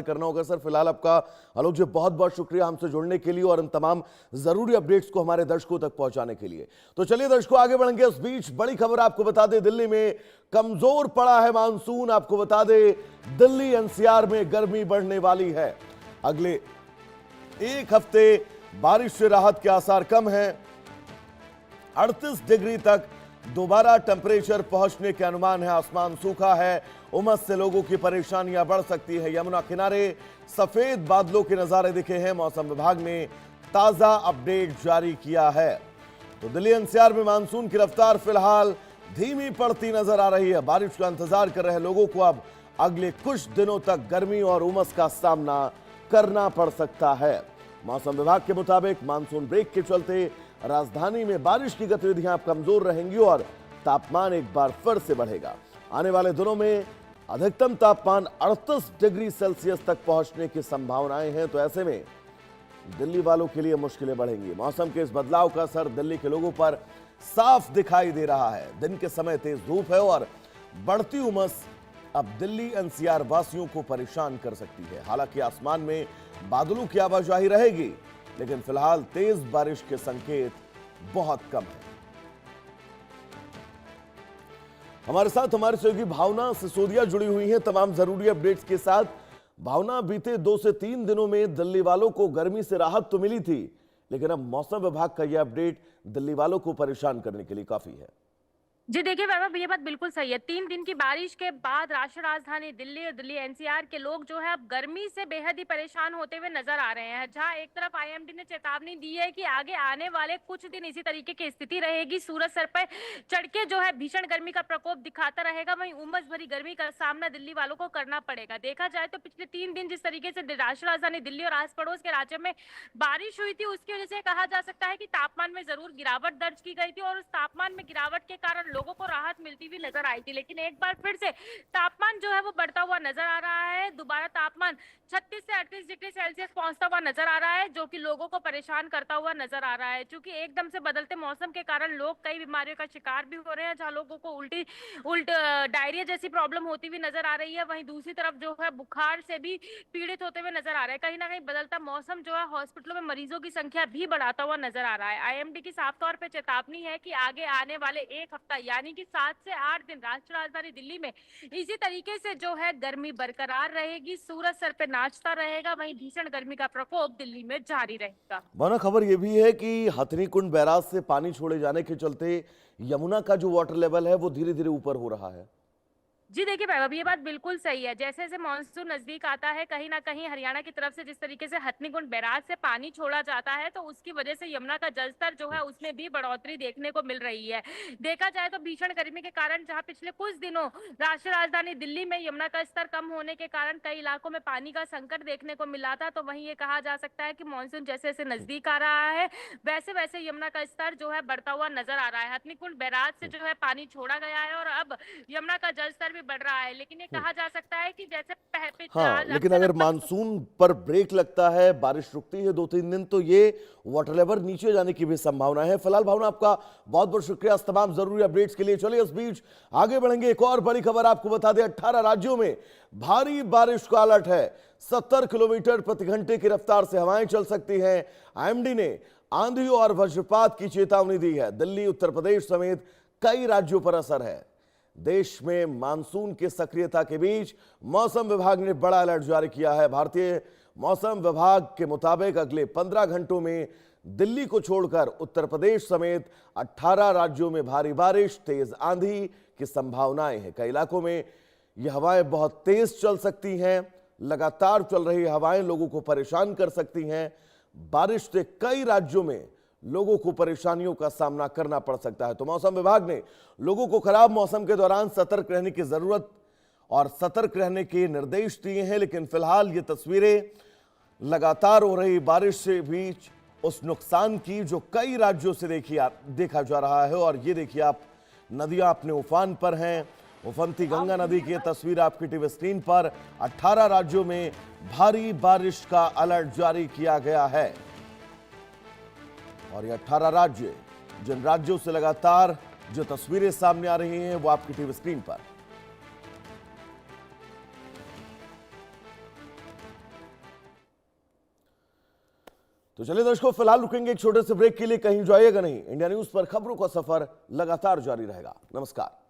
करना होगा सर। फिलहाल आपका आलोक जी बहुत बहुत शुक्रिया हमसे जुड़ने के लिए और इन तमाम जरूरी अपडेट्स को हमारे दर्शकों तक पहुंचाने के लिए। तो चलिए दर्शकों आगे बढ़ेंगे। उस बीच बड़ी खबर आपको बता दें, दिल्ली में कमजोर पड़ा है मानसून। आपको बता दें दिल्ली एनसीआर में गर्मी बढ़ने वाली है। अगले एक हफ्ते बारिश से राहत के आसार कम है। 38 डिग्री तक दोबारा टेंपरेचर पहुंचने के अनुमान है। आसमान सूखा है, उमस से लोगों की परेशानियां बढ़ सकती है। यमुना किनारे सफेद बादलों के नजारे दिखे हैं। मौसम विभाग ने ताजा अपडेट जारी किया है। तो दिल्ली एनसीआर में मानसून की रफ्तार फिलहाल धीमी पड़ती नजर आ रही है। बारिश का इंतजार कर रहे लोगों को अब अगले कुछ दिनों तक गर्मी और उमस का सामना करना पड़ सकता है। मौसम विभाग के मुताबिक मानसून ब्रेक के चलते राजधानी में बारिश की गतिविधियां अब कमजोर रहेंगी और तापमान एक बार फिर से बढ़ेगा। आने वाले दिनों में अधिकतम तापमान 38 डिग्री सेल्सियस तक पहुंचने की संभावनाएं हैं। तो ऐसे में दिल्ली वालों के लिए मुश्किलें बढ़ेंगी। मौसम के इस बदलाव का असर दिल्ली के लोगों पर साफ दिखाई दे रहा है। दिन के समय तेज धूप है और बढ़ती उमस अब दिल्ली एनसीआर वासियों को परेशान कर सकती है। हालांकि आसमान में बादलों की आवाजाही रहेगी, लेकिन फिलहाल तेज बारिश के संकेत बहुत कम है। हमारे साथ हमारे सहयोगी भावना सिसोदिया जुड़ी हुई हैं तमाम जरूरी अपडेट्स के साथ। भावना, बीते 2 से 3 दिनों में दिल्ली वालों को गर्मी से राहत तो मिली थी, लेकिन अब मौसम विभाग का यह अपडेट दिल्ली वालों को परेशान करने के लिए काफी है। जी देखिए वैभव, ये बात बिल्कुल सही है। 3 दिन की बारिश के बाद राष्ट्रीय राजधानी दिल्ली और दिल्ली एनसीआर के लोग जो है अब गर्मी से बेहद ही परेशान होते हुए नजर आ रहे हैं। जहां एक तरफ आईएमडी ने चेतावनी दी है कि आगे आने वाले कुछ दिन इसी तरीके की स्थिति रहेगी, सूरज सर पर चढ़ के जो है भीषण गर्मी का प्रकोप दिखाता रहेगा, वहीं उमस भरी गर्मी का सामना दिल्ली वालों को करना पड़ेगा। देखा जाए तो पिछले 3 दिन जिस तरीके से राष्ट्रीय राजधानी दिल्ली और आस पड़ोस के राज्यों में बारिश हुई थी, उसकी वजह से कहा जा सकता है कि तापमान में जरूर गिरावट दर्ज की गई थी और उस तापमान में गिरावट के कारण लोगों को राहत मिलती हुई नजर आई थी। लेकिन एक बार फिर से तापमान जो है वो बढ़ता हुआ नजर आ रहा है। दोबारा तापमान 36 से 38 डिग्री सेल्सियस पहुंचता हुआ नजर आ रहा है, जो कि लोगों को परेशान करता हुआ नजर आ रहा है। क्योंकि एकदम से बदलते मौसम के कारण लोग कई बीमारियों का शिकार भी हो रहे हैं, जहां लोगों को उल्ट डायरिया जैसी प्रॉब्लम होती हुई नजर आ रही है। वहीं दूसरी तरफ जो है बुखार से भी पीड़ित होते हुए नजर आ रहा है। कहीं ना कहीं बदलता मौसम जो है हॉस्पिटलों में मरीजों की संख्या भी बढ़ाता हुआ नजर आ रहा है। आईएमडी की साफ तौर पर चेतावनी है कि आगे आने वाले एक हफ्ता यानी कि 7 से 8 दिन राष्ट्रीय राजधानी दिल्ली में इसी तरीके से जो है गर्मी बरकरार रहेगी, सूरज सर पे नाचता रहेगा, वहीं भीषण गर्मी का प्रकोप दिल्ली में जारी रहेगा। माना खबर यह भी है कि हथनीकुंड बैराज से पानी छोड़े जाने के चलते यमुना का जो वाटर लेवल है वो धीरे धीरे ऊपर हो रहा है। जी देखिए वैभव, ये बात बिल्कुल सही है। जैसे जैसे मानसून नजदीक आता है, कहीं ना कहीं हरियाणा की तरफ से जिस तरीके से हथनीकुंड बैराज से पानी छोड़ा जाता है, तो उसकी वजह से यमुना का जलस्तर जो है उसमें भी बढ़ोतरी देखने को मिल रही है। देखा जाए तो भीषण गर्मी के कारण जहां पिछले कुछ दिनों राष्ट्रीय राजधानी दिल्ली में यमुना का स्तर कम होने के कारण कई इलाकों में पानी का संकट देखने को मिला था, तो वहीं ये कहा जा सकता है कि मानसून जैसे जैसे नजदीक आ रहा है वैसे वैसे यमुना का स्तर जो है बढ़ता हुआ नजर आ रहा है। हथनीकुंड बैराज से जो है पानी छोड़ा गया है और अब यमुना का जलस्तर बढ़ रहा है। लेकिन ये कहा जा सकता है कि जैसे हाँ, लेकिन अक्सर अगर लगभग मानसून पर ब्रेक लगता है, बारिश रुकती है 2-3 दिन, तो ये वाटर लेवल नीचे जाने की भी संभावना है। फिलहाल भावना आपका बहुत बहुत शुक्रिया इस तमाम जरूरी अपडेट्स के लिए। चलिए इस बीच आगे बढ़ेंगे। एक और बड़ी खबर आपको बता दें, 18 राज्यों में भारी बारिश का अलर्ट है। 70 किलोमीटर प्रति घंटे की रफ्तार से हवाएं चल सकती हैं। आईएमडी ने आंधी और वज्रपात की चेतावनी दी है। दिल्ली, उत्तर प्रदेश समेत कई राज्यों पर असर है। देश में मानसून की सक्रियता के बीच मौसम विभाग ने बड़ा अलर्ट जारी किया है। भारतीय मौसम विभाग के मुताबिक अगले 15 घंटों में दिल्ली को छोड़कर उत्तर प्रदेश समेत 18 राज्यों में भारी बारिश, तेज आंधी की संभावनाएं हैं। कई इलाकों में यह हवाएं बहुत तेज चल सकती हैं। लगातार चल रही हवाएं लोगों को परेशान कर सकती हैं। बारिश से कई राज्यों में लोगों को परेशानियों का सामना करना पड़ सकता है। तो मौसम विभाग ने लोगों को खराब मौसम के दौरान सतर्क रहने की जरूरत और सतर्क रहने के निर्देश दिए हैं। लेकिन फिलहाल ये तस्वीरें लगातार हो रही बारिश के बीच उस नुकसान की जो कई राज्यों से देखा जा रहा है। और ये देखिए आप, नदियां अपने उफान पर हैं। उफनती गंगा नदी की तस्वीर आपकी टीवी स्क्रीन पर। 18 राज्यों में भारी बारिश का अलर्ट जारी किया गया है और ये 18 राज्य, जिन राज्यों से लगातार जो तस्वीरें सामने आ रही हैं वो आपकी टीवी स्क्रीन पर। तो चलिए दर्शकों, फिलहाल रुकेंगे एक छोटे से ब्रेक के लिए, कहीं जाइएगा नहीं। इंडिया न्यूज पर खबरों का सफर लगातार जारी रहेगा। नमस्कार।